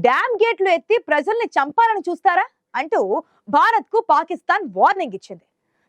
Dam గేట్లు ఎత్తి ప్రజల్ని చంపాలని చూస్తారా అంటూ భారత్ కు పాకిస్తాన్ వార్నింగ్ ఇచ్చింది.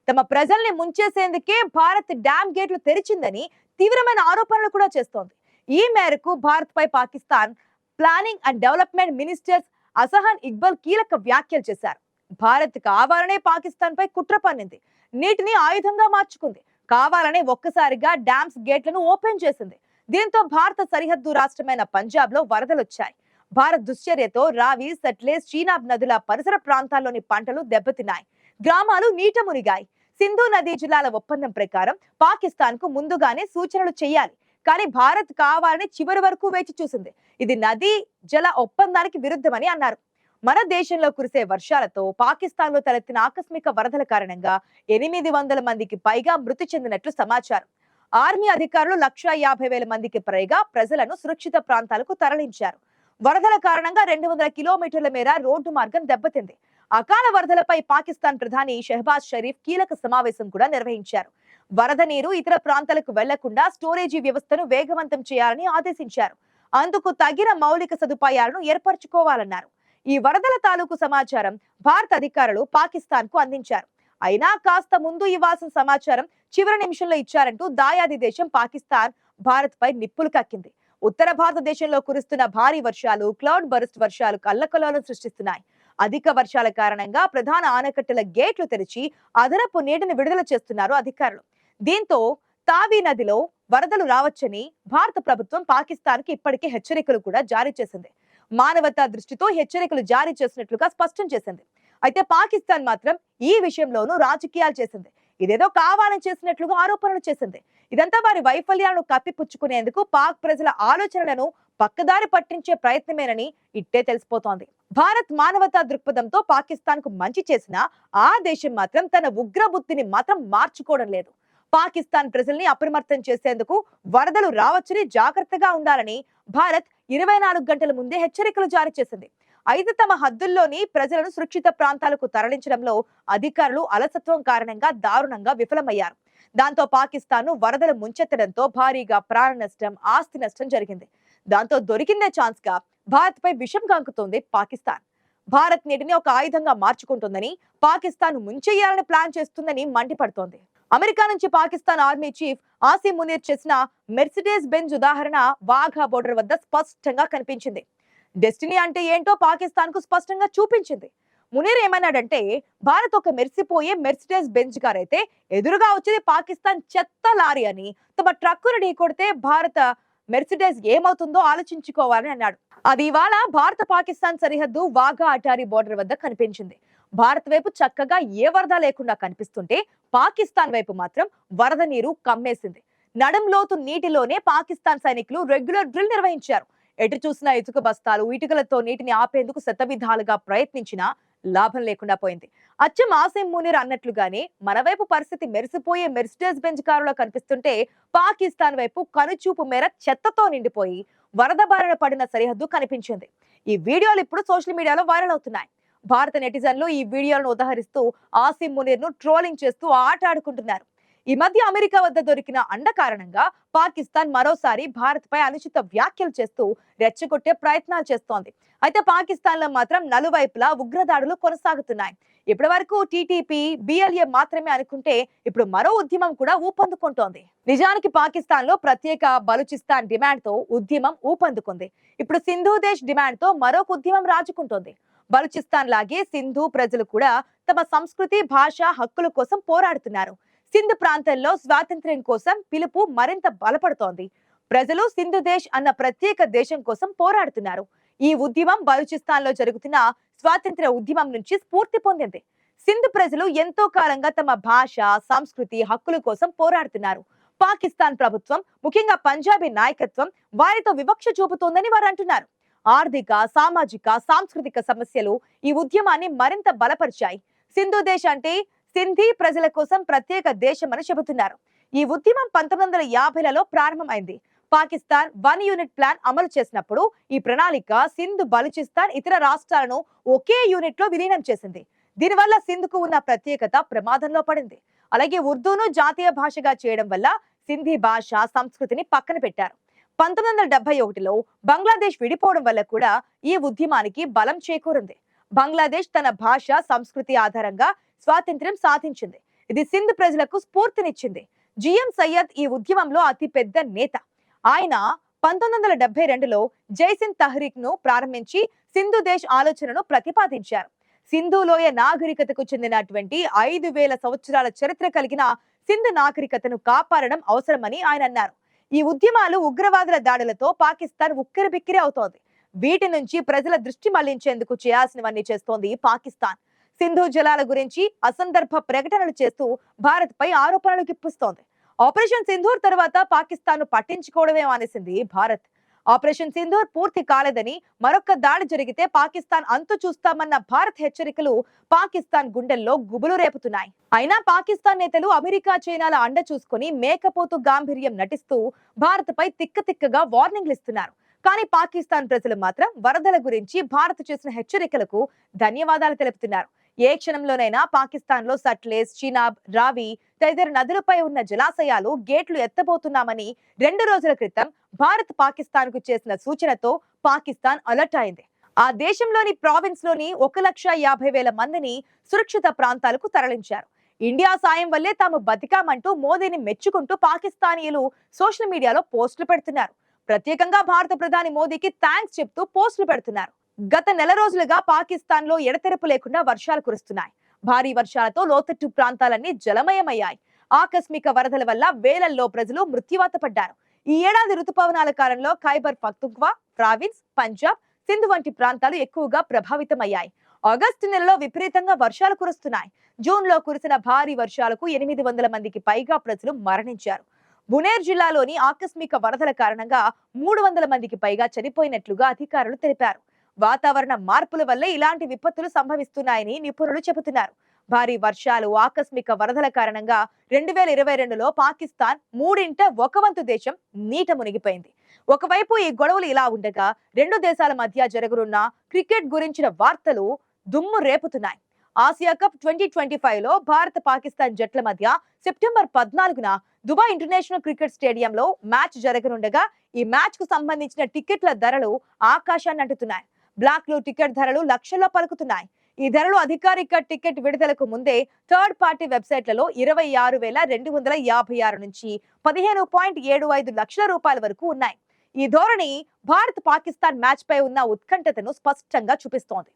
తమ ప్రజల్ని ముంచేసేందుకే భారత్ డ్యామ్ గేట్లు తెరిచిందని తీవ్రమైన ఆరోపణలు కూడా చేస్తోంది. ఈ మేరకు భారత్ పై Pakistan planning and development ministers Ahsan Iqbal కీలక వ్యాఖ్యలు చేశారు. భారత్ కావాలనే పాకిస్తాన్ పై కుట్ర పన్నింది, నీటిని ఆయుధంగా మార్చుకుంది, కావాలనే ఒక్కసారిగా డ్యామ్స్ గేట్లను ఓపెన్ చేసింది. దీంతో భారత సరిహద్దు రాష్ట్రమైన పంజాబ్ లో వరదలొచ్చాయి. భారత్ దుశ్చర్యతో రావి, సట్లెజ్, చీనాబ్ నదుల పరిసర ప్రాంతాల్లోని పంటలు దెబ్బతిన్నాయి, గ్రామాలు నీట మునిగాయి. సింధు నదీ జిల్లాల ఒప్పందం ప్రకారం పాకిస్తాన్ కు ముందుగానే సూచనలు చేయాలి, కానీ భారత్ కావాలని చివరి వరకు వేచి చూసింది. ఇది నదీ జల ఒప్పందానికి విరుద్ధమని అన్నారు. మన దేశంలో కురిసే వర్షాలతో పాకిస్తాన్ లో తలెత్తిన ఆకస్మిక వరదల కారణంగా 800 మందికి పైగా మృతి చెందినట్లు సమాచారం. ఆర్మీ అధికారులు 150,000 మందికి పైగా ప్రజలను సురక్షిత ప్రాంతాలకు తరలించారు. వరదల కారణంగా 200 కిలోమీటర్ల మేర రోడ్డు మార్గం దెబ్బతింది. అకాల వరదలపై పాకిస్తాన్ ప్రధాని షెహబాజ్ షరీఫ్ కీలక సమావేశం కూడా నిర్వహించారు. వరద నీరు ఇతర ప్రాంతాలకు వెళ్లకుండా స్టోరేజీ వ్యవస్థను వేగవంతం చేయాలని ఆదేశించారు. అందుకు తగిన మౌలిక సదుపాయాలను ఏర్పరచుకోవాలన్నారు. ఈ వరదల తాలూకు సమాచారం భారత అధికారులు పాకిస్తాన్ కు అందించారు. అయినా కాస్త ముందు ఇవ్వాల్సిన సమాచారం చివరి నిమిషంలో ఇచ్చారంటూ దాయాది దేశం పాకిస్తాన్ భారత్ పై నిప్పులు కక్కింది. ఉత్తర భారతదేశంలో కురుస్తున్న భారీ వర్షాలు, క్లౌడ్ బర్స్ట్ వర్షాలు కల్లకల్లోలం సృష్టిస్తున్నాయి. అధిక వర్షాల కారణంగా ప్రధాన ఆనకట్టల గేట్లు తెరిచి అదనపు నీటిని విడుదల చేస్తున్నారు అధికారులు. దీంతో తావి నదిలో వరదలు రావచ్చని భారత ప్రభుత్వం పాకిస్తాన్ కి ఇప్పటికే హెచ్చరికలు కూడా జారీ చేసింది. మానవతా దృష్టితో హెచ్చరికలు జారీ చేసినట్లుగా స్పష్టం చేసింది. అయితే పాకిస్తాన్ మాత్రం ఈ విషయంలోనూ రాజకీయాలు చేసింది. ఇదేదో కావాలని చేసినట్లుగా ఆరోపణలు చేసింది. ఇదంతా వారి వైఫల్యాలను కప్పిపుచ్చుకునేందుకు పాక్ ప్రజల ఆలోచనలను పక్కదారి పట్టించే ప్రయత్నమేనని ఇట్టే తెలిసిపోతోంది. భారత్ మానవతా దృక్పథంతో పాకిస్తాన్ కు మంచి చేసినా ఆ దేశం మాత్రం తన ఉగ్ర బుద్ధిని మాత్రం మార్చుకోవడం లేదు. పాకిస్తాన్ ప్రజల్ని అప్రమత్తం చేసేందుకు వరదలు రావచ్చని జాగ్రత్తగా ఉండాలని భారత్ 24 గంటల ముందే హెచ్చరికలు జారీ చేసింది. అయితే తమ హద్దుల్లోని ప్రజలను సురక్షిత ప్రాంతాలకు తరలించడంలో అధికారులు అలసత్వం కారణంగా దారుణంగా విఫలమయ్యారు. దాంతో పాకిస్తాన్ ను వరదలు ముంచెత్తడంతో భారీగా ప్రాణ నష్టం, ఆస్తి నష్టం జరిగింది. దాంతో దొరికిందే ఛాన్స్ గా భారత్ పై విషం కాంకుతోంది పాకిస్తాన్. భారత్ నీటిని ఒక ఆయుధంగా మార్చుకుంటుందని, పాకిస్తాన్ ముంచెయ్యాలని ప్లాన్ చేస్తుందని మండిపడుతోంది. అమెరికా నుంచి పాకిస్తాన్ ఆర్మీ చీఫ్ ఆసిం మునీర్ చేసిన మెర్సిడెస్ బెంజ్ ఉదాహరణ వాఘా బోర్డర్ వద్ద స్పష్టంగా కనిపించింది. డెస్టినీ అంటే ఏంటో పాకిస్తాన్ కు స్పష్టంగా చూపించింది. మునీర్ ఏమన్నాడంటే, భారత్ ఒక మెరిసిపోయే మెర్సిడెస్ బెంజ్ కార్ అయితే ఎదురుగా వచ్చేది పాకిస్తాన్ చెత్త లారీ అని, తమ ట్రక్కును ఢీకొడితే భారత మెర్సిడెస్ ఏమవుతుందో ఆలోచించుకోవాలని అన్నాడు. అది ఇవాళ భారత పాకిస్తాన్ సరిహద్దు వాఘా అటారీ బోర్డర్ వద్ద కనిపించింది. భారత్ వైపు చక్కగా ఏ వరద లేకుండా కనిపిస్తుంటే పాకిస్తాన్ వైపు మాత్రం వరద నీరు కమ్మేసింది. నడుం లోతు నీటిలోనే పాకిస్తాన్ సైనికులు రెగ్యులర్ డ్రిల్ నిర్వహించారు. ఎటు చూసినా ఇసుక బస్తాలు, ఇటుకలతో నీటిని ఆపేందుకు శతవిధాలుగా ప్రయత్నించినా లాభం లేకుండా పోయింది. అచ్చం ఆసిం మునీర్ అన్నట్లుగానే మన వైపు పరిస్థితి మెరిసిపోయే మెర్సిడెస్ బెంజ్ కారులో కనిపిస్తుంటే పాకిస్తాన్ వైపు కనుచూపు మేర చెత్తతో నిండిపోయి వరద బారిన పడిన సరిహద్దు కనిపించింది. ఈ వీడియోలు ఇప్పుడు సోషల్ మీడియాలో వైరల్ అవుతున్నాయి. భారత నెటిజన్లు ఈ వీడియోలను ఉదహరిస్తూ ఆసిం మునీర్ ను ట్రోలింగ్ చేస్తూ ఆట ఆడుకుంటున్నారు. ఈ మధ్య అమెరికా వద్ద దొరికిన అండ కారణంగా పాకిస్తాన్ మరోసారి భారత్ పై అనుచిత వ్యాఖ్యలు చేస్తూ రెచ్చగొట్టే ప్రయత్నాలు చేస్తోంది. అయితే పాకిస్తాన్ లో మాత్రం నలువైపులా ఉగ్రదాడులు కొనసాగుతున్నాయి. ఇప్పటి వరకు టీటీపీ, బిఎల్ఏ మాత్రమే అనుకుంటే ఇప్పుడు మరో ఉద్యమం కూడా ఊపందుకుంటోంది. నిజానికి పాకిస్తాన్ లో ప్రత్యేక బలూచిస్తాన్ డిమాండ్ తో ఉద్యమం ఊపందుకుంది. ఇప్పుడు సింధు దేశ్ డిమాండ్ తో మరొక ఉద్యమం రాజుకుంటోంది. బలూచిస్తాన్ లాగే సింధు ప్రజలు కూడా తమ సంస్కృతి, భాష, హక్కుల కోసం పోరాడుతున్నారు. సింధు ప్రాంతంలో స్వాతంత్ర్యం కోసం పిలుపు మరింత బలపడుతోంది. ప్రజలు సింధు దేశ్ అన్న ప్రత్యేక దేశం కోసం పోరాడుతున్నారు. ఈ ఉద్యమం బలూచిస్తాన్ లో జరుగుతున్న స్వాతంత్ర్య ఉద్యమం నుంచి స్ఫూర్తి పొందింది. సింధు ప్రజలు ఎంతో కాలంగా తమ భాష, సంస్కృతి, హక్కుల కోసం పోరాడుతున్నారు. పాకిస్తాన్ ప్రభుత్వం, ముఖ్యంగా పంజాబీ నాయకత్వం వారితో వివక్ష చూపుతోందని వారు అంటున్నారు. ఆర్థిక, సామాజిక, సాంస్కృతిక సమస్యలు ఈ ఉద్యమాన్ని మరింత బలపరిచాయి. సింధు దేశ్ అంటే సింధీ ప్రజల కోసం ప్రత్యేక దేశం అని చెబుతున్నారు. ఈ ఉద్యమం 1950లలో ప్రారంభమైంది. పాకిస్తాన్ 1 యూనిట్ ప్లాన్ అమలు చేసినప్పుడు ఈ ప్రణాళిక సింధు, బలూచిస్తాన్, ఇతర రాష్ట్రాలను ఒకే యూనిట్ లో విలీనం చేసింది. దీనివల్ల సింధుకు ఉన్న ప్రత్యేకత ప్రమాదంలో పడింది. అలాగే ఉర్దూను జాతీయ భాషగా చేయడం వల్ల సింధీ భాష, సంస్కృతిని పక్కన పెట్టారు. 1971లో బంగ్లాదేశ్ విడిపోవడం వల్ల కూడా ఈ ఉద్యమానికి బలం చేకూరింది. బంగ్లాదేశ్ తన భాష, సంస్కృతి ఆధారంగా స్వాతంత్ర్యం సాధించింది. ఇది సింధ్ ప్రజలకు స్ఫూర్తినిచ్చింది. జిఎం సయ్యద్ ఈ ఉద్యమంలో అతి పెద్ద నేత. ఆయన 1972లో జైసింద్ తహ్రీక్ ను ప్రారంభించి సింధు దేశ్ ఆలోచనను ప్రతిపాదించారు. సింధు లోయ నాగరికతకు చెందినటువంటి 5000 సంవత్సరాల చరిత్ర కలిగిన సింధు నాగరికతను కాపాడడం అవసరమని ఆయన అన్నారు. ఈ ఉద్యమాలు ఉగ్రవాదుల దాడులతో పాకిస్తాన్ ఉక్కిరిబిక్కిరి అవుతోంది. వీటి నుంచి ప్రజల దృష్టి మళ్లించేందుకు చేయాల్సినవన్నీ చేస్తోంది పాకిస్తాన్. సింధు జలాల గురించి అసందర్భ ప్రకటనలు చేస్తూ భారత్ పై ఆరోపణలు గిప్పిస్తోంది. ఆపరేషన్ సింధూర్ తర్వాత పాకిస్తాన్ ను పట్టించుకోవడమే మానేసింది భారత్. ఆపరేషన్ సింధూర్ పూర్తి కాలేదని, మరొక్క దాడి జరిగితే పాకిస్తాన్ అంతు చూస్తామన్న భారత్ హెచ్చరికలు పాకిస్తాన్ గుండెల్లో గుబులు రేపుతున్నాయి. అయినా పాకిస్తాన్ నేతలు అమెరికా, చైనాల అండ చూసుకుని మేకపోతు గాంభీర్యం నటిస్తూ భారత్ పై తిక్కగా వార్నింగ్లు ఇస్తున్నారు. కానీ పాకిస్తాన్ ప్రజలు మాత్రం వరదల గురించి భారత్ చేసిన హెచ్చరికలకు ధన్యవాదాలు తెలుపుతున్నారు. ఏ క్షణంలోనైనా పాకిస్తాన్ లో సట్లెజ్, చినాబ్, రావి తదితర నదులపై ఉన్న జలాశయాలు గేట్లు ఎత్తబోతున్నామని 2 రోజుల క్రితం భారత్ పాకిస్తాన్ కు చేసిన సూచనతో పాకిస్తాన్ అలర్ట్ అయింది. ఆ దేశంలోని ప్రావిన్స్ లోని 1,50,000 మందిని సురక్షిత ప్రాంతాలకు తరలించారు. ఇండియా సాయం వల్లే తాము బతికామంటూ మోదీని మెచ్చుకుంటూ పాకిస్తానీయులు సోషల్ మీడియాలో పోస్టులు పెడుతున్నారు. ప్రత్యేకంగా భారత ప్రధాని మోదీకి థ్యాంక్స్ చెప్తూ పోస్టులు పెడుతున్నారు. గత నెల రోజులుగా పాకిస్తాన్ లో ఎడతెరపు లేకుండా వర్షాలు కురుస్తున్నాయి. భారీ వర్షాలతో లోతట్టు ప్రాంతాలన్నీ జలమయమయ్యాయి. ఆకస్మిక వరదల వల్ల వేలల్లో ప్రజలు మృత్యువాత పడ్డారు. ఈ ఏడాది రుతుపవనాల కాలంలో ఖైబర్ పఖ్తుంఖ్వా, ప్రావిన్స్, పంజాబ్, సింధు వంటి ప్రాంతాలు ఎక్కువగా ప్రభావితమయ్యాయి. ఆగస్టు నెలలో విపరీతంగా వర్షాలు కురుస్తున్నాయి. జూన్ లో కురిసిన భారీ వర్షాలకు 800 మందికి పైగా ప్రజలు మరణించారు. బునేర్ జిల్లాలోని ఆకస్మిక వరదల కారణంగా 300 మందికి పైగా చనిపోయినట్లుగా అధికారులు తెలిపారు. వాతావరణ మార్పుల వల్లే ఇలాంటి విపత్తులు సంభవిస్తున్నాయని నిపుణులు చెబుతున్నారు. భారీ వర్షాలు, ఆకస్మిక వరదల కారణంగా 2022లో పాకిస్తాన్ 1/3 దేశం నీట మునిగిపోయింది. ఒకవైపు ఈ గొడవలు ఇలా ఉండగా 2 దేశాల మధ్య జరగనున్న క్రికెట్ గురించిన వార్తలు దుమ్ము రేపుతున్నాయి. ఆసియా కప్ 2025లో భారత పాకిస్తాన్ జట్ల మధ్య సెప్టెంబర్ 14న దుబాయ్ ఇంటర్నేషనల్ క్రికెట్ స్టేడియంలో మ్యాచ్ జరగనుండగా ఈ మ్యాచ్ కు సంబంధించిన టికెట్ల ధరలు ఆకాశాన్ని అంటుతున్నాయి. బ్లాక్ లో టికెట్ ధరలు లక్షల్లో పలుకుతున్నాయి. ఈ ధరలు అధికారిక టికెట్ విడుదలకు ముందే థర్డ్ పార్టీ వెబ్సైట్లలో 26,256 నుంచి 15.75 లక్షల రూపాయల వరకు ఉన్నాయి. ఈ ధోరణి భారత్ పాకిస్తాన్ మ్యాచ్ పై ఉన్న ఉత్కంఠతను స్పష్టంగా చూపిస్తోంది.